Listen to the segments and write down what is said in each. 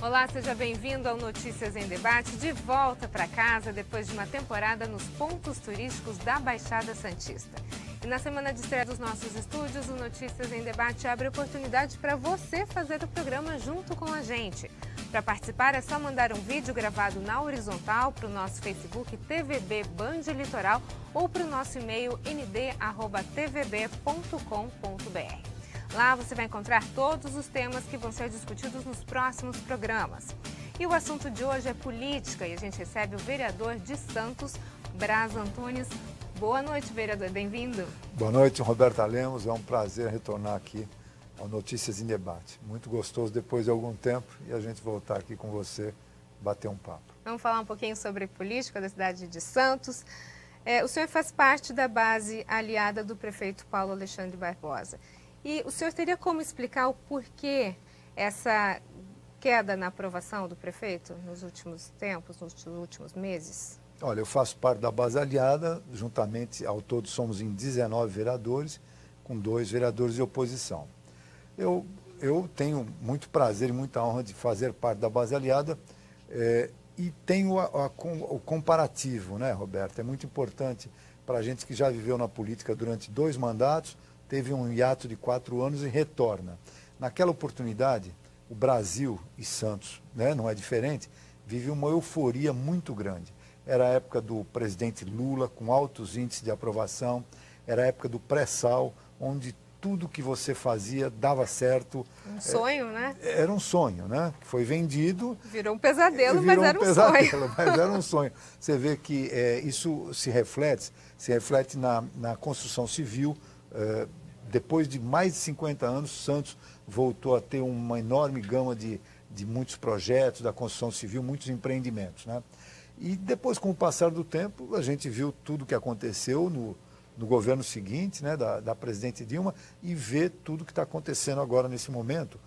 Olá, seja bem-vindo ao Notícias em Debate, de volta para casa depois de uma temporada nos pontos turísticos da Baixada Santista. E na semana de estreia dos nossos estúdios, o Notícias em Debate abre oportunidade para você fazer o programa junto com a gente. Para participar é só mandar um vídeo gravado na horizontal para o nosso Facebook TVB Band Litoral ou para o nosso e-mail nd@tvb.com.br. Lá você vai encontrar todos os temas que vão ser discutidos nos próximos programas. E o assunto de hoje é política e a gente recebe o vereador de Santos, Braz Antunes. Boa noite, vereador, bem-vindo. Boa noite, Roberta Lemos. É um prazer retornar aqui ao Notícias em Debate. Muito gostoso depois de algum tempo e a gente voltar aqui com você, bater um papo. Vamos falar um pouquinho sobre política da cidade de Santos. O senhor faz parte da base aliada do prefeito Paulo Alexandre Barbosa. E o senhor teria como explicar o porquê essa queda na aprovação do prefeito nos últimos tempos, nos últimos meses? Olha, eu faço parte da base aliada, juntamente, ao todo somos em 19 vereadores, com 2 vereadores de oposição. Eu tenho muito prazer e muita honra de fazer parte da base aliada e tenho o comparativo, né, Roberto? É muito importante para a gente que já viveu na política durante 2 mandatos, teve um hiato de 4 anos e retorna. Naquela oportunidade, o Brasil e Santos, né, não é diferente, vive uma euforia muito grande. Era a época do presidente Lula, com altos índices de aprovação, era a época do pré-sal, onde tudo que você fazia dava certo. Um sonho, né? Era um sonho, né? Foi vendido. Virou um pesadelo, mas era um sonho. Mas era um sonho. Você vê que isso se reflete na construção civil. Depois de mais de 50 anos, Santos voltou a ter uma enorme gama de muitos projetos da construção civil, muitos empreendimentos, né? E depois, com o passar do tempo, a gente viu tudo o que aconteceu no governo seguinte, né, da presidente Dilma, e vê tudo que está acontecendo agora nesse momento,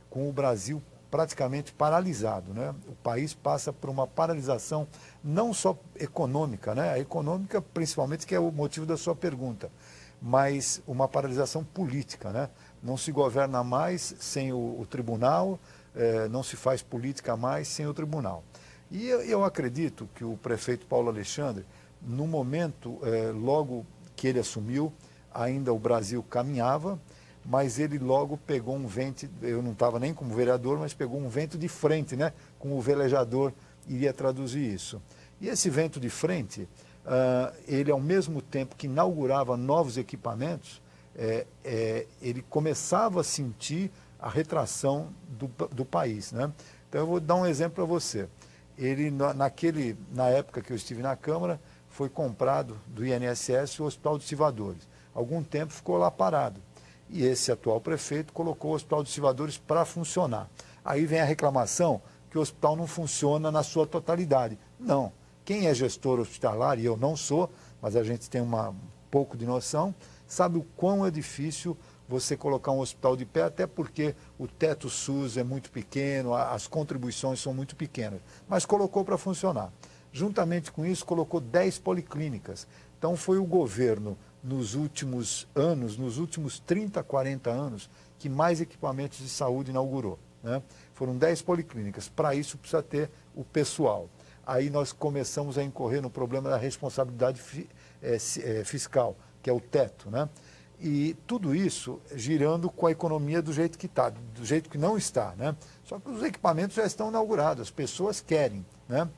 com o Brasil praticamente paralisado, né? O país passa por uma paralisação não só econômica, né? A econômica, principalmente, que é o motivo da sua pergunta, mas uma paralisação política, né? Não se governa mais sem o tribunal, não se faz política mais sem o tribunal. E eu acredito que o prefeito Paulo Alexandre, no momento, logo que ele assumiu, ainda o Brasil caminhava, mas ele logo pegou um vento, eu não estava nem como vereador, mas pegou um vento de frente, né? Como o velejador iria traduzir isso. E esse vento de frente, ele, ao mesmo tempo que inaugurava novos equipamentos, ele começava a sentir a retração do país, né? Então, eu vou dar um exemplo para você. Ele, na época que eu estive na Câmara, foi comprado do INSS o Hospital dos Civadores. Algum tempo ficou lá parado. E esse atual prefeito colocou o Hospital dos Civadores para funcionar. Aí vem a reclamação que o hospital não funciona na sua totalidade. Não. Quem é gestor hospitalar, e eu não sou, mas a gente tem um pouco de noção, sabe o quão é difícil você colocar um hospital de pé, até porque o teto SUS é muito pequeno, as contribuições são muito pequenas. Mas colocou para funcionar. Juntamente com isso, colocou 10 policlínicas. Então, foi o governo, nos últimos anos, nos últimos 30, 40 anos, que mais equipamentos de saúde inaugurou, né? Foram 10 policlínicas. Para isso, precisa ter o pessoal. Aí nós começamos a incorrer no problema da responsabilidade fiscal, que é o teto, né? E tudo isso girando com a economia do jeito que está, do jeito que não está, né? Só que os equipamentos já estão inaugurados, as pessoas querem, né?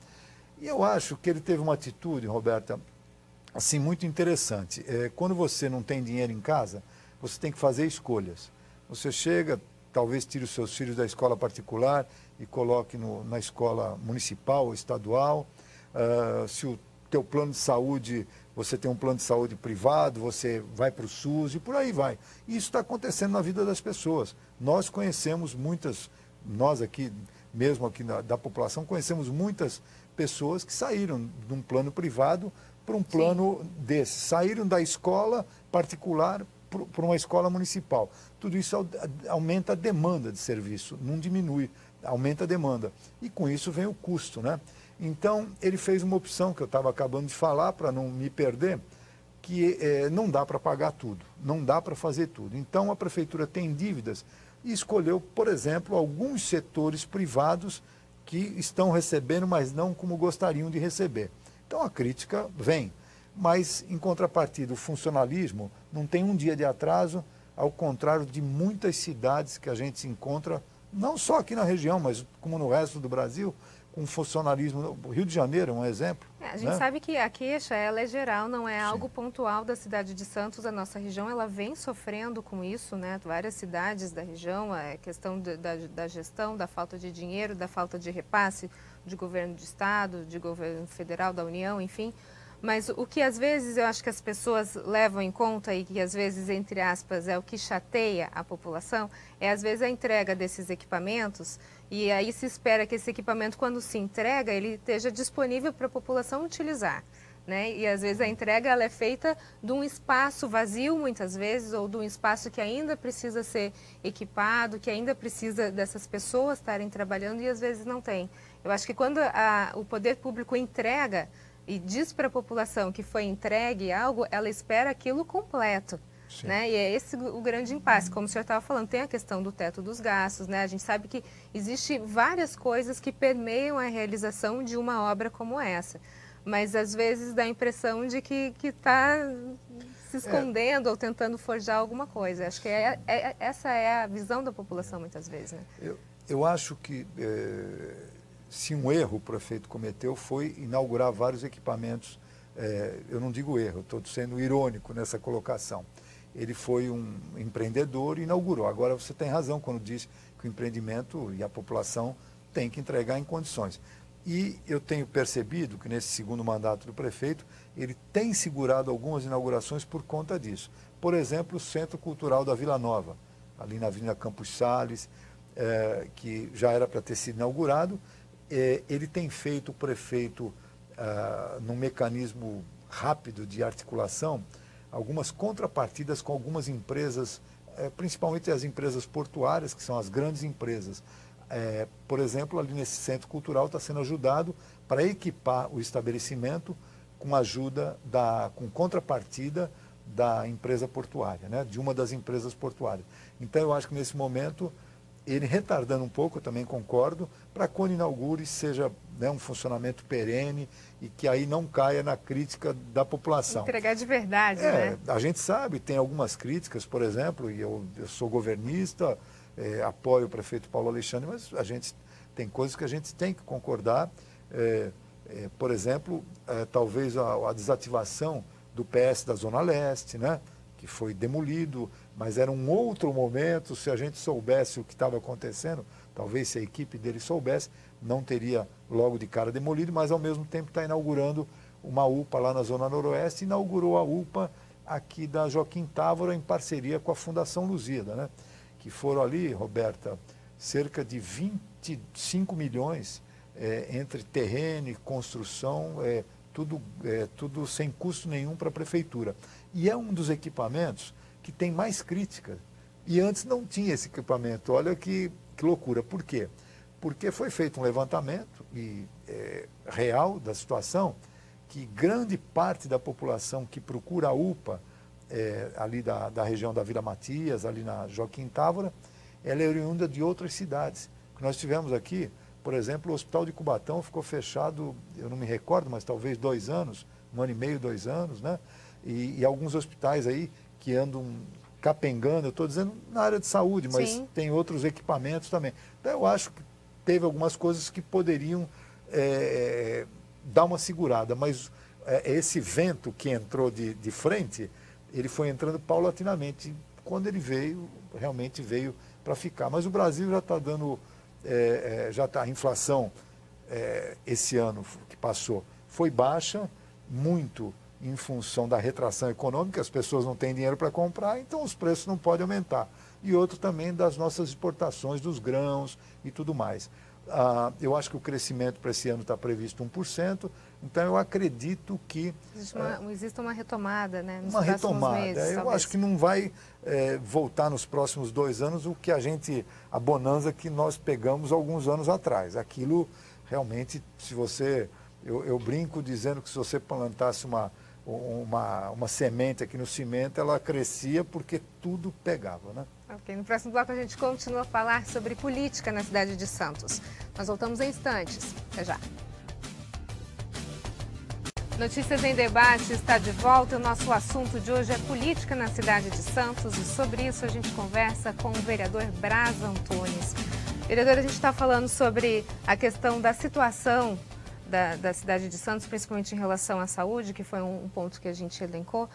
E eu acho que ele teve uma atitude, Roberta, assim, muito interessante. Quando você não tem dinheiro em casa, você tem que fazer escolhas. Você chega, talvez tire os seus filhos da escola particular e coloque na escola municipal ou estadual. Se o teu plano de saúde, você tem um plano de saúde privado, você vai para o SUS e por aí vai. E isso está acontecendo na vida das pessoas. Nós conhecemos nós aqui, mesmo aqui da população, conhecemos muitas pessoas que saíram de um plano privado para um plano desse. Saíram da escola particular para uma escola municipal. Tudo isso aumenta a demanda de serviço, não diminui, aumenta a demanda. E com isso vem o custo, né? Então, ele fez uma opção que eu estava acabando de falar, para não me perder, que não dá para pagar tudo, não dá para fazer tudo. Então, a prefeitura tem dívidas e escolheu, por exemplo, alguns setores privados que estão recebendo, mas não como gostariam de receber. Então a crítica vem, mas em contrapartida o funcionalismo não tem um dia de atraso, ao contrário de muitas cidades que a gente se encontra, não só aqui na região, mas como no resto do Brasil, com funcionalismo. O Rio de Janeiro é um exemplo. A gente sabe que a queixa ela é geral, não é algo pontual da cidade de Santos. A nossa região ela vem sofrendo com isso, né? Várias cidades da região, a questão da gestão, da falta de dinheiro, da falta de repasse de governo de estado, de governo federal, da União, enfim. Mas o que às vezes eu acho que as pessoas levam em conta e que às vezes, entre aspas, é o que chateia a população, é às vezes a entrega desses equipamentos e aí se espera que esse equipamento, quando se entrega, ele esteja disponível para a população utilizar, né? E às vezes a entrega ela é feita de um espaço vazio, muitas vezes, ou de um espaço que ainda precisa ser equipado, que ainda precisa dessas pessoas estarem trabalhando e às vezes não tem. Eu acho que quando o poder público entrega e diz para a população que foi entregue algo, ela espera aquilo completo. Né? E é esse o grande impasse, como o senhor estava falando, tem a questão do teto dos gastos, né? A gente sabe que existem várias coisas que permeiam a realização de uma obra como essa, mas às vezes dá a impressão de que está se escondendo ou tentando forjar alguma coisa. Acho que essa é a visão da população muitas vezes. Né? Eu acho que se um erro o prefeito cometeu foi inaugurar vários equipamentos, eu não digo erro, estou sendo irônico nessa colocação. Ele foi um empreendedor e inaugurou. Agora você tem razão quando diz que o empreendimento e a população têm que entregar em condições. E eu tenho percebido que nesse segundo mandato do prefeito, ele tem segurado algumas inaugurações por conta disso. Por exemplo, o Centro Cultural da Vila Nova, ali na Avenida Campos Sales, que já era para ter sido inaugurado. Ele tem feito, o prefeito, num mecanismo rápido de articulação, algumas contrapartidas com algumas empresas, principalmente as empresas portuárias, que são as grandes empresas. Por exemplo, ali nesse centro cultural está sendo ajudado para equipar o estabelecimento com ajuda, com contrapartida da empresa portuária, né, de uma das empresas portuárias. Então eu acho que nesse momento, ele retardando um pouco, eu também concordo, para quando inaugure seja, né, um funcionamento perene e que aí não caia na crítica da população. Entregar de verdade, né? A gente sabe, tem algumas críticas, por exemplo, e eu sou governista, apoio o prefeito Paulo Alexandre, mas a gente tem coisas que a gente tem que concordar. Por exemplo, talvez a desativação do PS da Zona Leste, né, que foi demolido, mas era um outro momento. Se a gente soubesse o que estava acontecendo, talvez se a equipe dele soubesse, não teria logo de cara demolido, mas ao mesmo tempo está inaugurando uma UPA lá na Zona Noroeste, inaugurou a UPA aqui da Joaquim Távora em parceria com a Fundação Lusíada, né? Que foram ali, Roberta, cerca de 25 milhões entre terreno e construção, tudo sem custo nenhum para a prefeitura. E é um dos equipamentos que tem mais crítica. E antes não tinha esse equipamento. Olha que loucura. Por quê? Porque foi feito um levantamento real da situação, que grande parte da população que procura a UPA, ali da região da Vila Matias, ali na Joaquim Távora, ela é oriunda de outras cidades. Nós tivemos aqui, por exemplo, o Hospital de Cubatão ficou fechado, eu não me recordo, mas talvez 2 anos, 1 ano e meio, 2 anos, né? E alguns hospitais aí que andam capengando, eu estou dizendo na área de saúde, mas sim, tem outros equipamentos também. Então eu acho que teve algumas coisas que poderiam dar uma segurada, mas esse vento que entrou de frente, ele foi entrando paulatinamente. Quando ele veio, realmente veio para ficar. Mas o Brasil já está dando, a inflação esse ano que passou foi baixa, muito em função da retração econômica, as pessoas não têm dinheiro para comprar, então os preços não podem aumentar. E outro também das nossas exportações dos grãos e tudo mais. Eu acho que o crescimento para esse ano está previsto 1%, então eu acredito que... Existe uma retomada, né? Nos uma retomada. Meses, eu acho que não vai voltar nos próximos 2 anos a bonança que nós pegamos alguns anos atrás. Aquilo realmente, se você... Eu brinco dizendo que se você plantasse uma semente aqui no cimento, ela crescia porque tudo pegava, né? Ok, no próximo bloco a gente continua a falar sobre política na cidade de Santos. Nós voltamos em instantes. Até já. Notícias em Debate está de volta. O nosso assunto de hoje é política na cidade de Santos e sobre isso a gente conversa com o vereador Braz Antunes. Vereador, a gente está falando sobre a questão da situação da cidade de Santos, principalmente em relação à saúde, que foi um ponto que a gente elencou.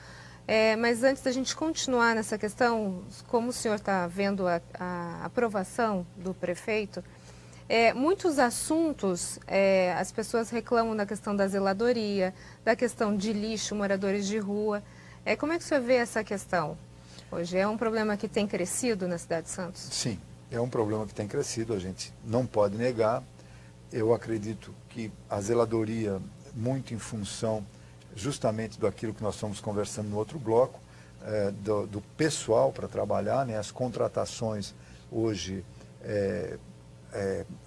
Mas antes da gente continuar nessa questão, como o senhor está vendo a aprovação do prefeito, muitos assuntos, as pessoas reclamam da questão da zeladoria, da questão de lixo, moradores de rua. Como é que o senhor vê essa questão hoje? É um problema que tem crescido na cidade de Santos? Sim, é um problema que tem crescido, a gente não pode negar. Eu acredito que a zeladoria, muito em função justamente daquilo que nós estamos conversando no outro bloco, do pessoal para trabalhar, né? As contratações hoje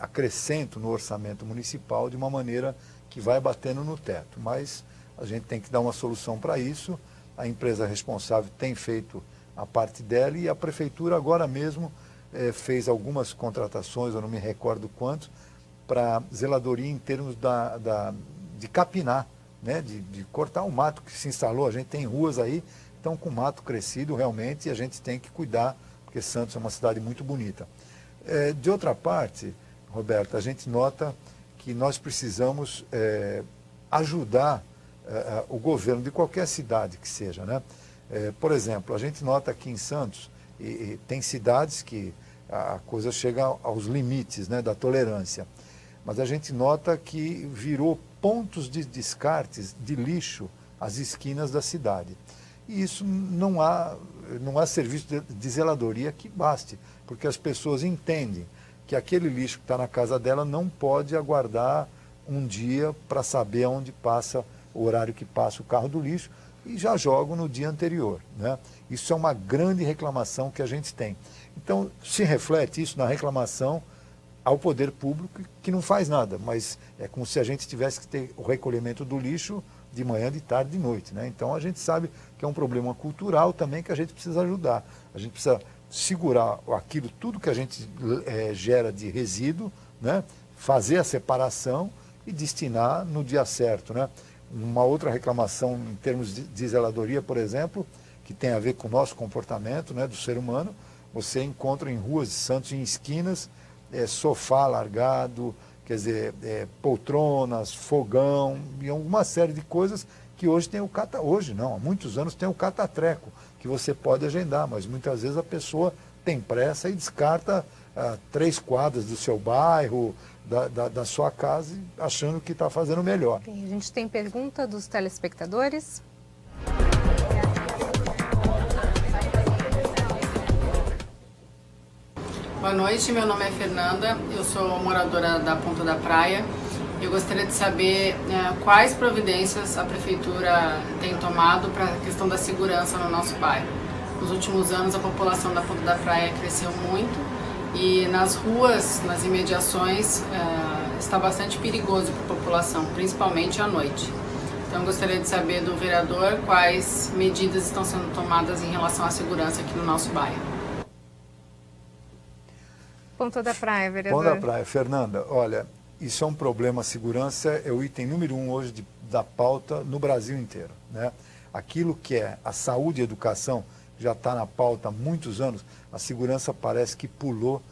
acrescentam no orçamento municipal de uma maneira que vai batendo no teto. Mas a gente tem que dar uma solução para isso. A empresa responsável tem feito a parte dela e a prefeitura agora mesmo fez algumas contratações, eu não me recordo quantos, para zeladoria em termos de capinar, né? De cortar o mato que se instalou. A gente tem ruas aí, estão com mato crescido realmente e a gente tem que cuidar, porque Santos é uma cidade muito bonita. De outra parte, Roberto, a gente nota que nós precisamos ajudar o governo de qualquer cidade que seja, né? Por exemplo, a gente nota aqui em Santos, e tem cidades que a coisa chega aos limites, né, da tolerância. Mas a gente nota que virou pontos de descartes de lixo às esquinas da cidade. E isso não há serviço de zeladoria que baste, porque as pessoas entendem que aquele lixo que está na casa dela não pode aguardar um dia para saber onde passa o horário que passa o carro do lixo e já jogam no dia anterior, né? Isso é uma grande reclamação que a gente tem. Então, se reflete isso na reclamação ao poder público, que não faz nada, mas é como se a gente tivesse que ter o recolhimento do lixo de manhã, de tarde, de noite, né? Então a gente sabe que é um problema cultural também que a gente precisa ajudar. A gente precisa segurar aquilo, tudo que a gente gera de resíduo, né? Fazer a separação e destinar no dia certo, né? Uma outra reclamação em termos de zeladoria, por exemplo, que tem a ver com o nosso comportamento, né, do ser humano, você encontra em ruas de Santos, em esquinas, sofá largado, quer dizer, poltronas, fogão e uma série de coisas que hoje tem hoje não, há muitos anos tem o catatreco, que você pode agendar, mas muitas vezes a pessoa tem pressa e descarta 3 quadras do seu bairro, da sua casa, achando que está fazendo melhor. A gente tem pergunta dos telespectadores. Boa noite, meu nome é Fernanda, eu sou moradora da Ponta da Praia. Eu gostaria de saber quais providências a Prefeitura tem tomado para a questão da segurança no nosso bairro. Nos últimos anos a população da Ponta da Praia cresceu muito e nas ruas, nas imediações, está bastante perigoso para a população, principalmente à noite. Então eu gostaria de saber do vereador quais medidas estão sendo tomadas em relação à segurança aqui no nosso bairro. Ponta da Praia, vereador. Ponta da Praia, Fernanda, olha, isso é um problema, a segurança é o item número 1 hoje da pauta no Brasil inteiro, né? Aquilo que é a saúde e a educação, já está na pauta há muitos anos, a segurança parece que pulou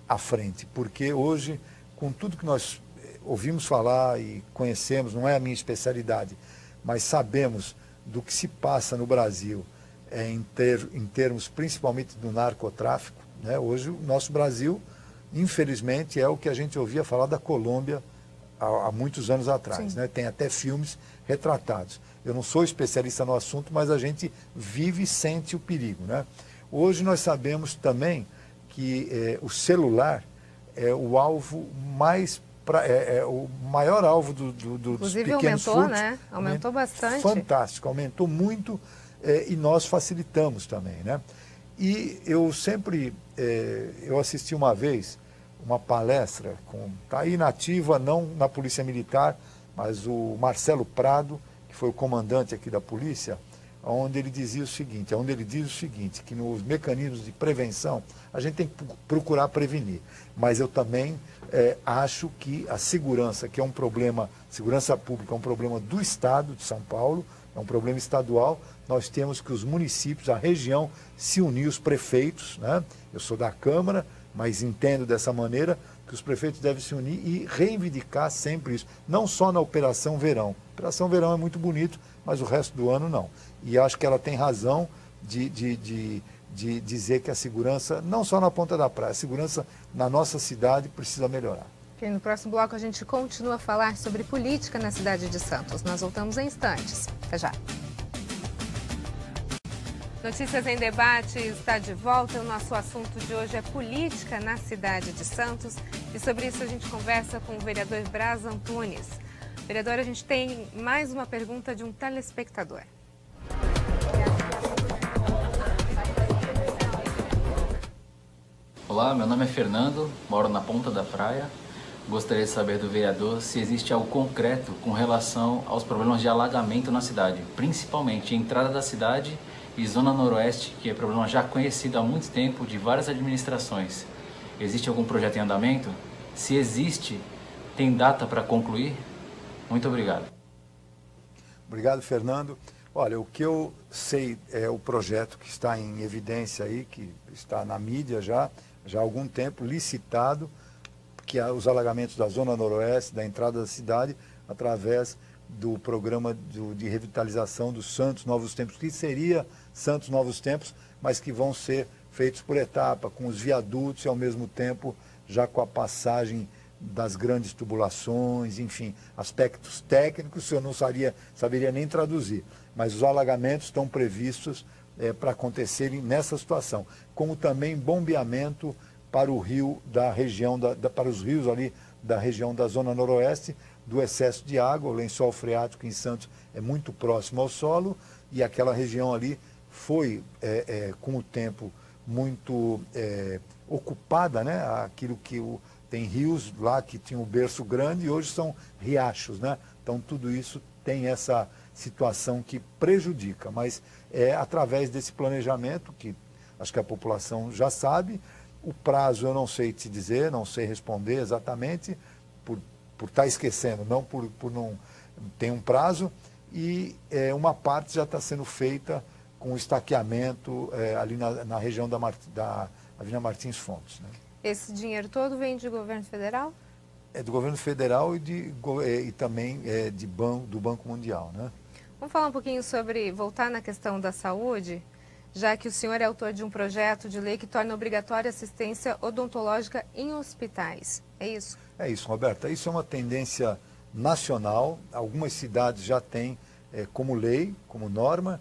à frente, porque hoje, com tudo que nós ouvimos falar e conhecemos, não é a minha especialidade, mas sabemos do que se passa no Brasil em termos principalmente do narcotráfico, né? Hoje o nosso Brasil, infelizmente, é o que a gente ouvia falar da Colômbia há muitos anos atrás, né? Tem até filmes retratados. Eu não sou especialista no assunto, mas a gente vive e sente o perigo, né? Hoje nós sabemos também que o celular é o alvo mais o maior alvo dos pequenos furtos. Aumentou, né? Aumentou bastante. Fantástico, aumentou muito e nós facilitamos também, né? E eu sempre, eu assisti uma vez uma palestra, está aí na ativa, não na Polícia Militar, mas o Marcelo Prado, que que foi o comandante aqui da polícia, onde ele diz o seguinte, que nos mecanismos de prevenção a gente tem que procurar prevenir. Mas eu também acho que a segurança, que é um problema, segurança pública é um problema do Estado de São Paulo, é um problema estadual, nós temos que os municípios, a região, se unir, os prefeitos, né? Eu sou da Câmara, mas entendo dessa maneira que os prefeitos devem se unir e reivindicar sempre isso, não só na Operação Verão. Operação Verão é muito bonito, mas o resto do ano não. E acho que ela tem razão de dizer que a segurança, não só na Ponta da Praia, a segurança na nossa cidade precisa melhorar. E no próximo bloco a gente continua a falar sobre política na cidade de Santos. Nós voltamos em instantes. Até já. Notícias em Debate está de volta. O nosso assunto de hoje é política na cidade de Santos. E sobre isso a gente conversa com o vereador Braz Antunes. Vereador, a gente tem mais uma pergunta de um telespectador. Olá, meu nome é Fernando, moro na Ponta da Praia. Gostaria de saber do vereador se existe algo concreto com relação aos problemas de alagamento na cidade, principalmente entrada da cidade e zona noroeste, que é problema já conhecido há muito tempo de várias administrações. Existe algum projeto em andamento? Se existe, tem data para concluir? Muito obrigado. Obrigado, Fernando. Olha, o que eu sei é o projeto que está em evidência aí, que está na mídia já há algum tempo, licitado, que é os alagamentos da zona noroeste, da entrada da cidade, através do programa de revitalização dos Santos Novos Tempos, que seria Santos Novos Tempos, mas que vão ser feitos por etapa, com os viadutos e ao mesmo tempo já com a passagem das grandes tubulações, enfim, aspectos técnicos eu não saberia nem traduzir, mas os alagamentos estão previstos para acontecerem nessa situação, como também bombeamento para o rio da região, para os rios ali da região da zona noroeste, do excesso de água. O lençol freático em Santos é muito próximo ao solo e aquela região ali foi, com o tempo, muito ocupada, né? Aquilo que tem rios lá que tinham um berço grande e hoje são riachos, né? Então tudo isso tem essa situação que prejudica, mas é através desse planejamento que acho que a população já sabe. O prazo eu não sei te dizer, não sei responder exatamente, por estar esquecendo, não por não ter um prazo, e uma parte já está sendo feita com estaqueamento ali na região da Avenida Martins Fontes. Né? Esse dinheiro todo vem do governo federal? É do governo federal e também do Banco Mundial. Né? Vamos falar um pouquinho sobre, voltar na questão da saúde, já que o senhor é autor de um projeto de lei que torna obrigatória assistência odontológica em hospitais. É isso? É isso, Roberta. Isso é uma tendência nacional. Algumas cidades já têm como lei, como norma.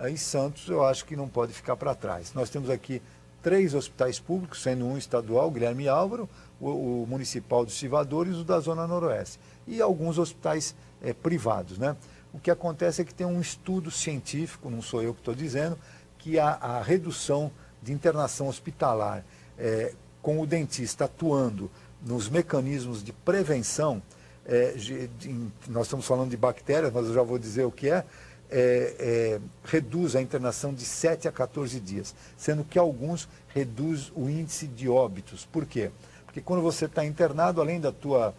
Em Santos, eu acho que não pode ficar para trás. Nós temos aqui 3 hospitais públicos, sendo um estadual, Guilherme Álvaro, o municipal de Civadores e o da Zona Noroeste. E alguns hospitais privados. Né? O que acontece é que tem um estudo científico, não sou eu que estou dizendo, que a redução de internação hospitalar com o dentista atuando nos mecanismos de prevenção, nós estamos falando de bactérias, mas eu já vou dizer o que reduz a internação de 7 a 14 dias, sendo que alguns reduz o índice de óbitos. Por quê? Porque quando você está internado, além da tua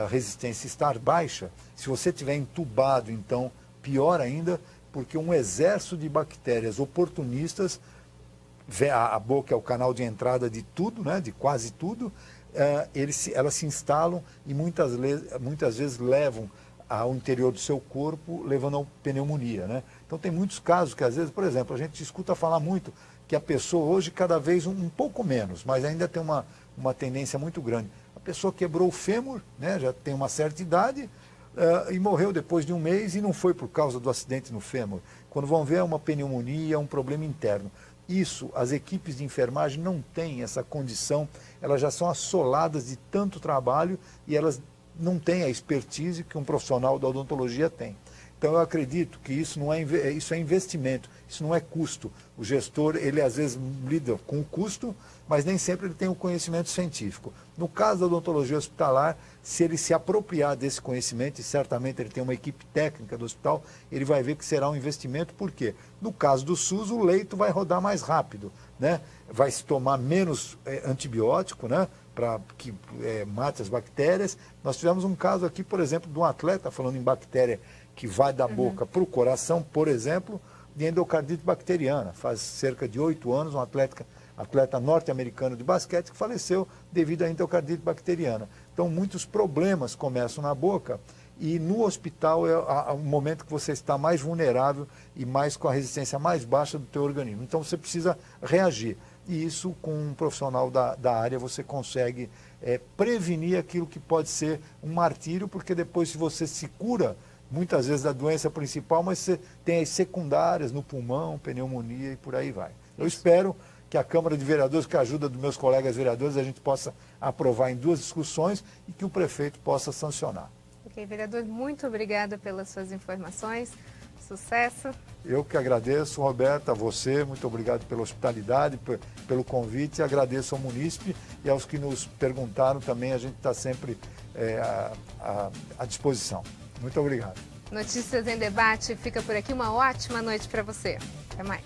resistência estar baixa, se você estiver entubado, então, pior ainda, porque um exército de bactérias oportunistas, a boca é o canal de entrada de tudo, né, de quase tudo, elas se instalam e muitas vezes levam ao interior do seu corpo, levando a pneumonia. Né? Então tem muitos casos que às vezes, por exemplo, a gente escuta falar muito que a pessoa hoje cada vez um pouco menos, mas ainda tem uma tendência muito grande. A pessoa quebrou o fêmur, né, já tem uma certa idade, e morreu depois de um mês e não foi por causa do acidente no fêmur. Quando vão ver, é uma pneumonia, é um problema interno. Isso, as equipes de enfermagem não têm essa condição, elas já são assoladas de tanto trabalho e elas não têm a expertise que um profissional da odontologia tem. Então eu acredito que isso não é, isso é investimento, isso não é custo. O gestor, ele às vezes lida com o custo, mas nem sempre ele tem o conhecimento científico. No caso da odontologia hospitalar, se ele se apropriar desse conhecimento, e certamente ele tem uma equipe técnica do hospital, ele vai ver que será um investimento, por quê? No caso do SUS, o leito vai rodar mais rápido, né? Vai se tomar menos antibiótico, né? Para que mate as bactérias. Nós tivemos um caso aqui, por exemplo, de um atleta, falando em bactéria que vai da boca para o coração, por exemplo, de endocardite bacteriana. Faz cerca de 8 anos, um atleta norte-americano de basquete que faleceu devido à endocardite bacteriana. Então, muitos problemas começam na boca e no hospital é o momento que você está mais vulnerável e mais com a resistência mais baixa do teu organismo. Então, você precisa reagir. E isso, com um profissional da área, você consegue prevenir aquilo que pode ser um martírio, porque depois, se você se cura, muitas vezes da doença principal, mas você tem as secundárias no pulmão, pneumonia e por aí vai. Eu espero que a Câmara de Vereadores, com a ajuda dos meus colegas vereadores, a gente possa aprovar em 2 discussões e que o prefeito possa sancionar. Ok, vereador, muito obrigada pelas suas informações. Sucesso. Eu que agradeço, Roberta, a você, muito obrigado pela hospitalidade, pelo convite, agradeço ao munícipe e aos que nos perguntaram também, a gente está sempre à disposição. Muito obrigado. Notícias em Debate fica por aqui. Uma ótima noite para você. Até mais.